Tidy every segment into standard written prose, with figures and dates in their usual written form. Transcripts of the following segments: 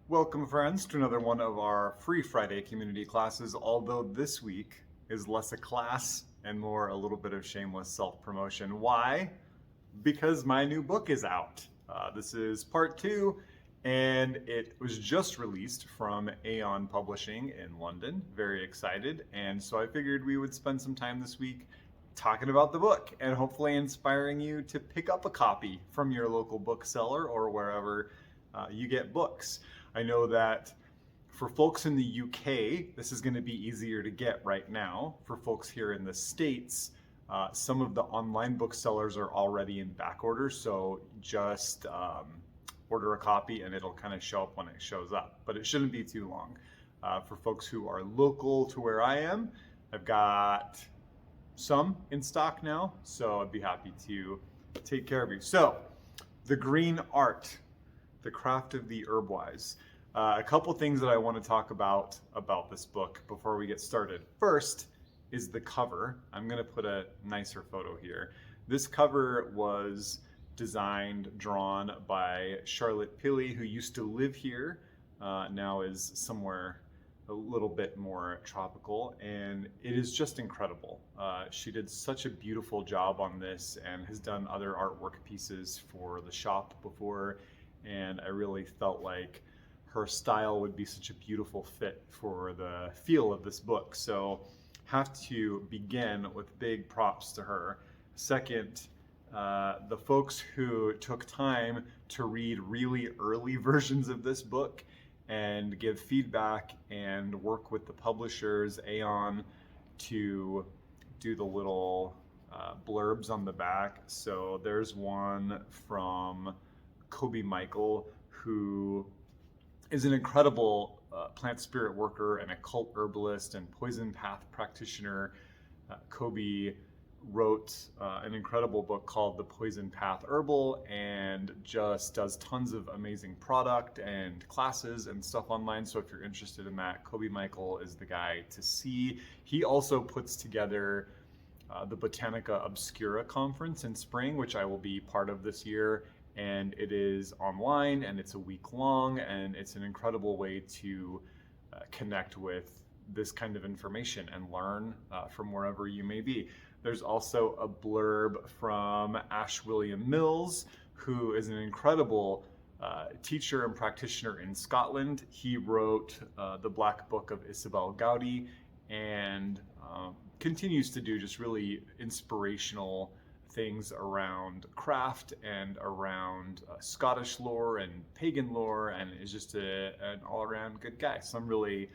Welcome, friends, to another one of our free Friday community classes, although this week is less a class and more a little bit of shameless self-promotion. Why? Because my new book is out. This is part two, and it was just released from Aeon Publishing in London. Very excited, and so I figured we would spend some time this week talking about the book and hopefully inspiring you to pick up a copy from your local bookseller or wherever you get books. I know that for folks in the UK, this is going to be easier to get right now. For folks here in the States, some of the online booksellers are already in back order, so just order a copy and it'll kind of show up when it shows up, but it shouldn't be too long. For folks who are local to where I am, I've got some in stock now, so I'd be happy to take care of you. So, the Green Arte, the craft of the Herbwise. A couple things that I want to talk about this book before we get started. First is the cover. I'm going to put a nicer photo here. This cover was designed, drawn by Charlotte Pili, who used to live here, now is somewhere a little bit more tropical, and it is just incredible. She did such a beautiful job on this and has done other artwork pieces for the shop before, and I really felt like her style would be such a beautiful fit for the feel of this book. So have to begin with big props to her. Second, the folks who took time to read really early versions of this book and give feedback and work with the publishers, Aeon, to do the little blurbs on the back. So there's one from Coby Michael, who is an incredible plant spirit worker and occult herbalist and poison path practitioner. Coby wrote an incredible book called The Poison Path Herbal and just does tons of amazing product and classes and stuff online. So if you're interested in that, Coby Michael is the guy to see. He also puts together the Botanica Obscura conference in spring, which I will be part of this year. And it is online and it's a week long, and it's an incredible way to connect with this kind of information and learn from wherever you may be. There's also a blurb from Ash William Mills, who is an incredible teacher and practitioner in Scotland. He wrote the Black Book of Isabel Gowdy and continues to do just really inspirational things around craft and around Scottish lore and pagan lore, and is just an all-around good guy. So I'm really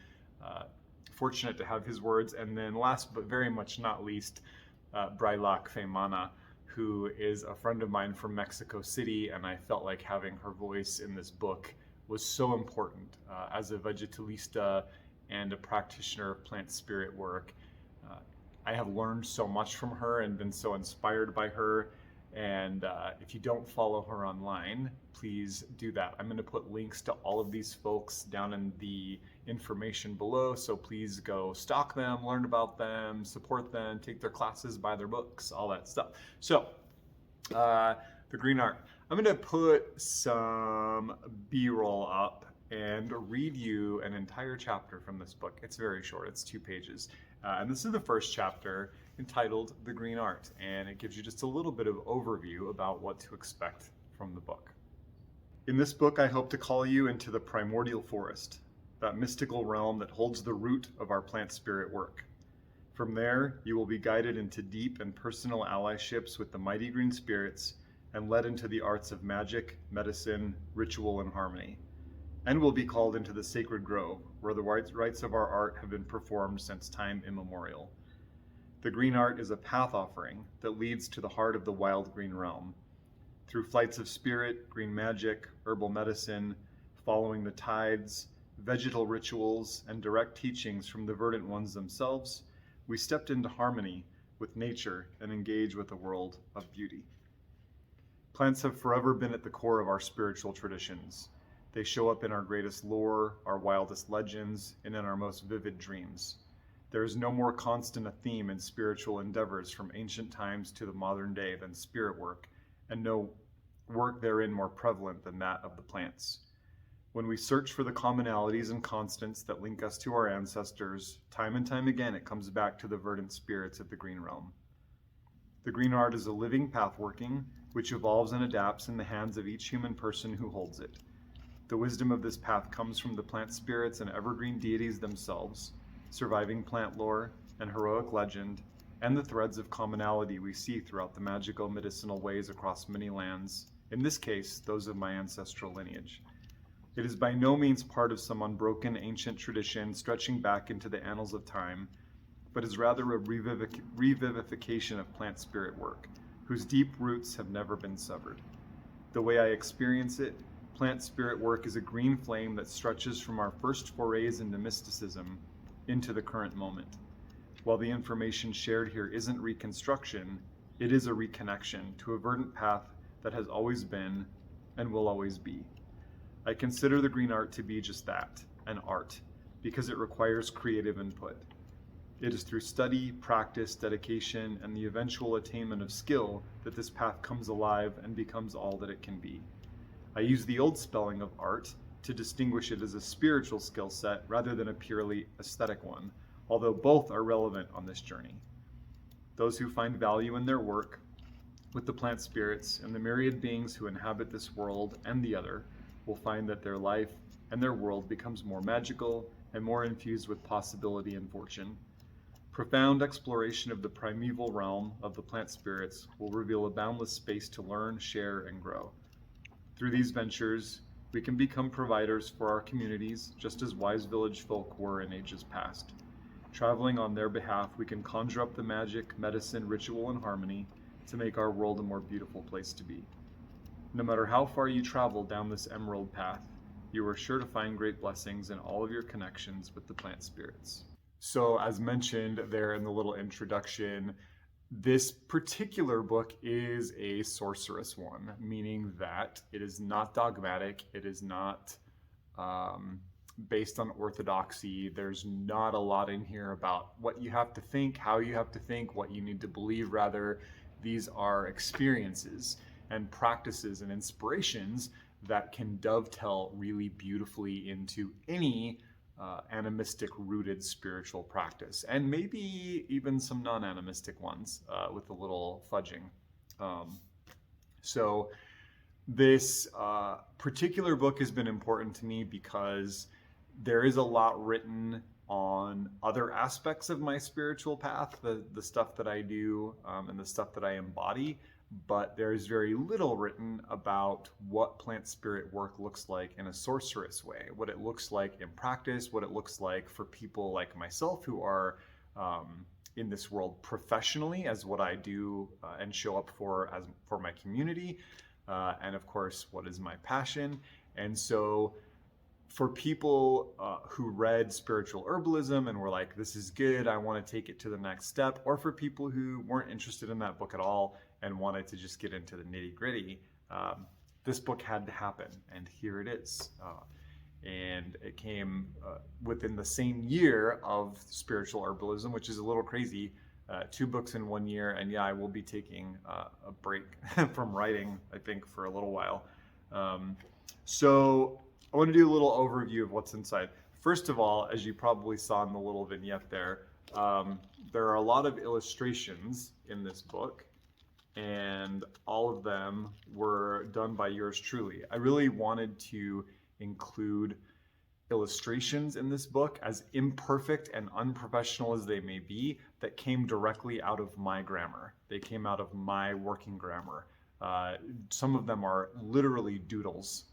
fortunate to have his words. And then last but very much not least, Vrylak Faemanna, who is a friend of mine from Mexico City, and I felt like having her voice in this book was so important. As a vegetalista and a practitioner of plant spirit work, I have learned so much from her and been so inspired by her. And if you don't follow her online, please do that. I'm going to put links to all of these folks down in the information below. So please go stalk them, learn about them, support them, take their classes, buy their books, all that stuff. So the Green Arte. I'm going to put some B-roll up and read you an entire chapter from this book. It's very short, it's 2 pages. And this is the first chapter, entitled The Green Arte, and it gives you just a little bit of overview about what to expect from the book. In this book, I hope to call you into the primordial forest, that mystical realm that holds the root of our plant spirit work. From there, you will be guided into deep and personal allyships with the mighty green spirits and led into the arts of magic, medicine, ritual, and harmony, and will be called into the sacred grove, where the rites of our art have been performed since time immemorial. The Green Arte is a path offering that leads to the heart of the wild green realm. Through flights of spirit, green magic, herbal medicine, following the tides, vegetal rituals, and direct teachings from the verdant ones themselves, we stepped into harmony with nature and engaged with a world of beauty. Plants have forever been at the core of our spiritual traditions. They show up in our greatest lore, our wildest legends, and in our most vivid dreams. There is no more constant a theme in spiritual endeavors from ancient times to the modern day than spirit work, and no work therein more prevalent than that of the plants. When we search for the commonalities and constants that link us to our ancestors, time and time again it comes back to the verdant spirits of the green realm. The green art is a living path working, which evolves and adapts in the hands of each human person who holds it. The wisdom of this path comes from the plant spirits and evergreen deities themselves, surviving plant lore and heroic legend, and the threads of commonality we see throughout the magical medicinal ways across many lands, in this case, those of my ancestral lineage. It is by no means part of some unbroken ancient tradition stretching back into the annals of time, but is rather a revivification of plant spirit work, whose deep roots have never been severed. The way I experience it, plant spirit work is a green flame that stretches from our first forays into mysticism into the current moment. While the information shared here isn't reconstruction, it is a reconnection to a verdant path that has always been and will always be. I consider the green art to be just that, an art, because it requires creative input. It is through study, practice, dedication, and the eventual attainment of skill that this path comes alive and becomes all that it can be. I use the old spelling of art to distinguish it as a spiritual skill set rather than a purely aesthetic one, although both are relevant on this journey. Those who find value in their work with the plant spirits and the myriad beings who inhabit this world and the other will find that their life and their world becomes more magical and more infused with possibility and fortune. Profound exploration of the primeval realm of the plant spirits will reveal a boundless space to learn, share, and grow. Through these ventures, we can become providers for our communities, just as wise village folk were in ages past. Traveling on their behalf, we can conjure up the magic, medicine, ritual, and harmony to make our world a more beautiful place to be. No matter how far you travel down this emerald path, you are sure to find great blessings in all of your connections with the plant spirits. So, as mentioned there in the little introduction, this particular book is a sorceress one, meaning that it is not dogmatic, it is not based on orthodoxy. There's not a lot in here about what you have to think, how you have to think, what you need to believe. Rather, these are experiences and practices and inspirations that can dovetail really beautifully into any animistic rooted spiritual practice, and maybe even some non-animistic ones with a little fudging. So this particular book has been important to me because there is a lot written on other aspects of my spiritual path, the stuff that I do and the stuff that I embody, but there's very little written about what plant spirit work looks like in a sorceress way, what it looks like in practice, what it looks like for people like myself who are in this world professionally as what I do and show up for my community, and of course what is my passion. And so for people who read spiritual herbalism and were like, this is good, I want to take it to the next step, or for people who weren't interested in that book at all and wanted to just get into the nitty gritty, this book had to happen, and here it is. And it came within the same year of spiritual herbalism, which is a little crazy. 2 books in 1 year, and yeah, I will be taking a break from writing, I think, for a little while. So I want to do a little overview of what's inside. First of all, as you probably saw in the little vignette there are a lot of illustrations in this book, and all of them were done by yours truly. I really wanted to include illustrations in this book, as imperfect and unprofessional as they may be, that came directly out of my grammar. They came out of my working grammar. Some of them are literally doodles,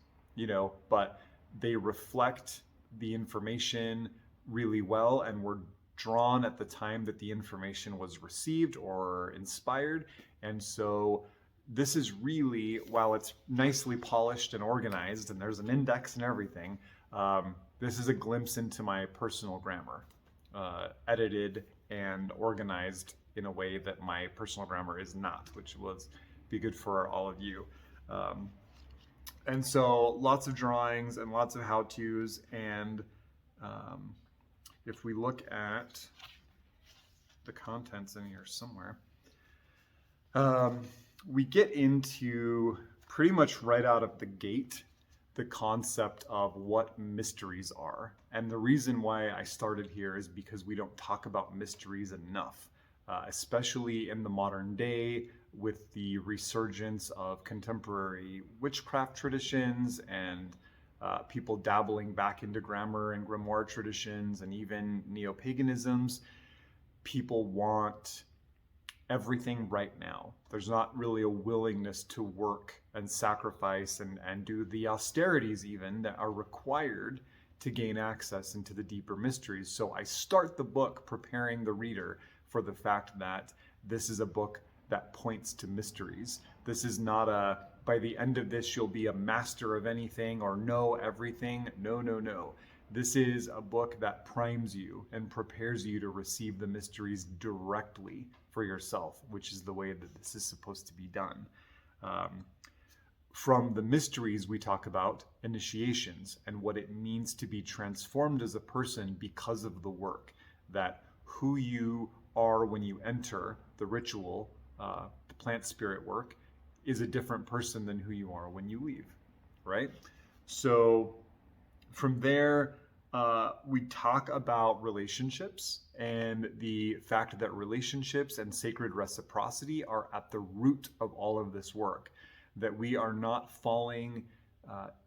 but they reflect the information really well and were drawn at the time that the information was received or inspired. And so this is really, while it's nicely polished and organized and there's an index and everything, this is a glimpse into my personal grammar, edited and organized in a way that my personal grammar is not, which will be good for all of you. And so lots of drawings and lots of how-tos, and if we look at the contents in here somewhere, we get into pretty much right out of the gate the concept of what mysteries are. And the reason why I started here is because we don't talk about mysteries enough, especially in the modern day with the resurgence of contemporary witchcraft traditions and people dabbling back into grammar and grimoire traditions and even neo-paganisms. People want everything right now. There's not really a willingness to work and sacrifice and do the austerities even that are required to gain access into the deeper mysteries. So I start the book preparing the reader for the fact that this is a book that points to mysteries. This is not a, by the end of this, you'll be a master of anything or know everything. No, no, no. This is a book that primes you and prepares you to receive the mysteries directly for yourself, which is the way that this is supposed to be done. From the mysteries, we talk about initiations and what it means to be transformed as a person because of the work, that who you are when you enter the ritual, the plant spirit work, is a different person than who you are when you leave, right? So from there, we talk about relationships and the fact that relationships and sacred reciprocity are at the root of all of this work, that we are not falling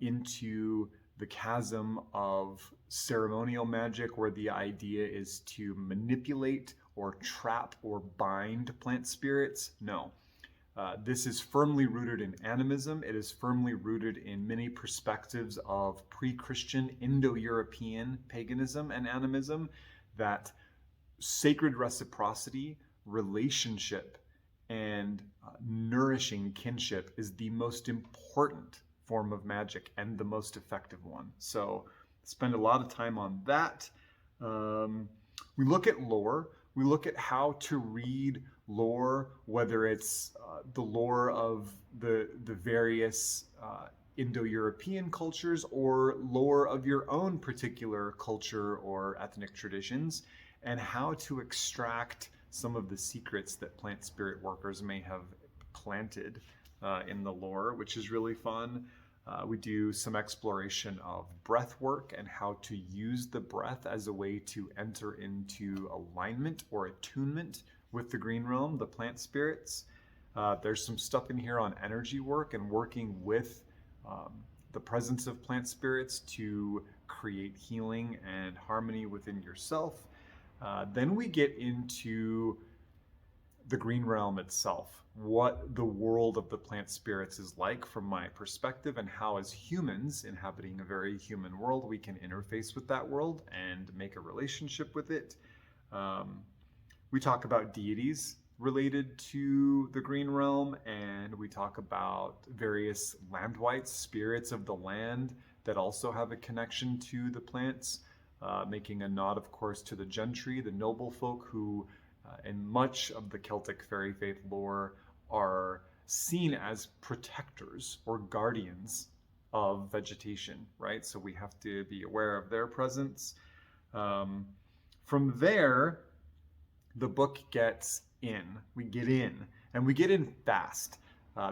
into the chasm of ceremonial magic where the idea is to manipulate or trap or bind plant spirits. No. This is firmly rooted in animism. It is firmly rooted in many perspectives of pre-Christian Indo-European paganism and animism, that sacred reciprocity, relationship, and nourishing kinship is the most important form of magic and the most effective one. So spend a lot of time on that. We look at lore. We look at how to read lore, whether it's the lore of the various Indo-European cultures or lore of your own particular culture or ethnic traditions, and how to extract some of the secrets that plant spirit workers may have planted in the lore, which is really fun. We do some exploration of breath work and how to use the breath as a way to enter into alignment or attunement with the green realm, the plant spirits. There's some stuff in here on energy work and working with the presence of plant spirits to create healing and harmony within yourself. Then we get into the green realm itself, what the world of the plant spirits is like from my perspective, and how as humans inhabiting a very human world, we can interface with that world and make a relationship with it. We talk about deities related to the green realm, and we talk about various landwights, spirits of the land that also have a connection to the plants, making a nod, of course, to the gentry, the noble folk who in much of the Celtic fairy faith lore are seen as protectors or guardians of vegetation, right? So we have to be aware of their presence. From there, the book gets in. We get in, and we get in fast.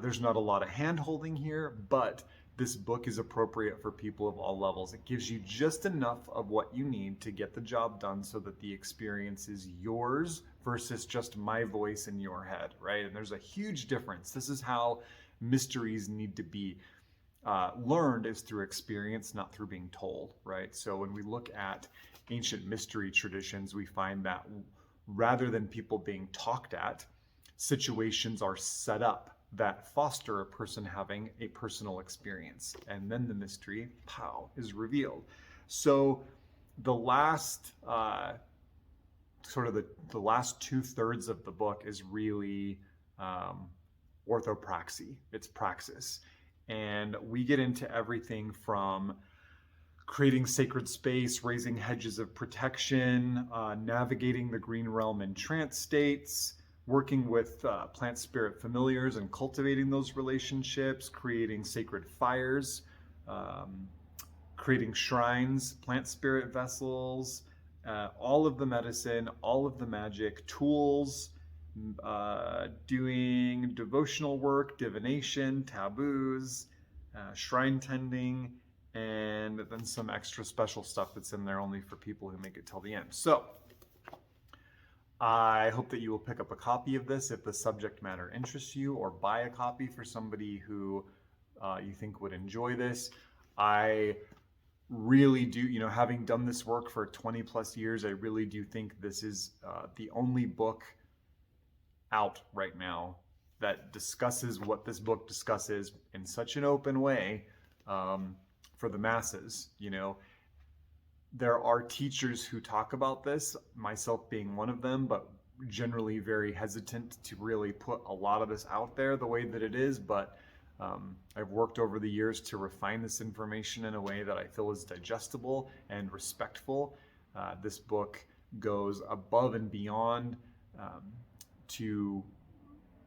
There's not a lot of hand-holding here, but this book is appropriate for people of all levels. It gives you just enough of what you need to get the job done so that the experience is yours versus just my voice in your head, right? And there's a huge difference. This is how mysteries need to be learned, is through experience, not through being told, right? So when we look at ancient mystery traditions, we find that rather than people being talked at, situations are set up that foster a person having a personal experience. And then the mystery, pow, is revealed. So the last, the last 2/3 of the book is really orthopraxy. It's praxis. And we get into everything from creating sacred space, raising hedges of protection, navigating the green realm in trance states, working with plant spirit familiars and cultivating those relationships, creating sacred fires, creating shrines, plant spirit vessels, all of the medicine, all of the magic tools, doing devotional work, divination, taboos, shrine tending, and then some extra special stuff that's in there only for people who make it till the end. So I hope that you will pick up a copy of this if the subject matter interests you, or buy a copy for somebody who you think would enjoy this. I really do, having done this work for 20 plus years, I really do think this is the only book out right now that discusses what this book discusses in such an open way for the masses. There are teachers who talk about this, myself being one of them, but generally very hesitant to really put a lot of this out there the way that it is. But I've worked over the years to refine this information in a way that I feel is digestible and respectful. This book goes above and beyond to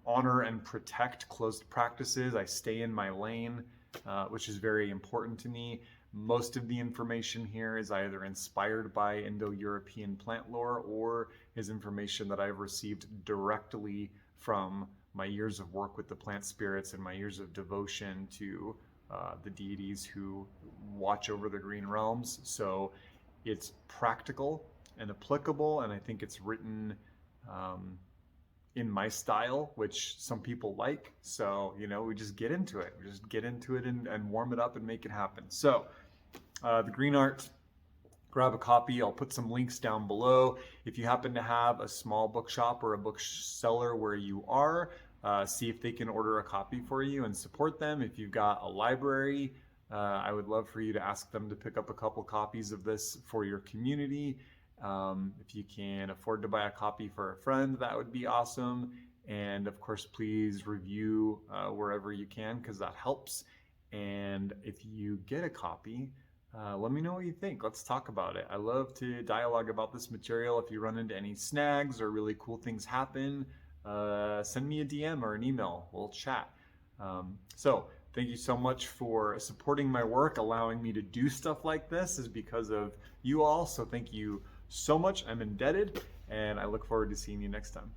honor and protect closed practices. I stay in my lane, which is very important to me. Most of the information here is either inspired by Indo-European plant lore or is information that I've received directly from my years of work with the plant spirits and my years of devotion to the deities who watch over the green realms. So it's practical and applicable, and I think it's written in my style, which some people like. So, we just get into it. We just get into it and warm it up and make it happen. So the Green Art, grab a copy. I'll put some links down below. If you happen to have a small bookshop or a bookseller where you are, see if they can order a copy for you and support them. If you've got a library, I would love for you to ask them to pick up a couple copies of this for your community. If you can afford to buy a copy for a friend, that would be awesome. And of course, please review wherever you can, because that helps. And if you get a copy, let me know what you think. Let's talk about it. I love to dialogue about this material. If you run into any snags or really cool things happen, send me a DM or an email. We'll chat. So thank you so much for supporting my work. Allowing me to do stuff like this is because of you all. So thank you so much. I'm indebted, and I look forward to seeing you next time.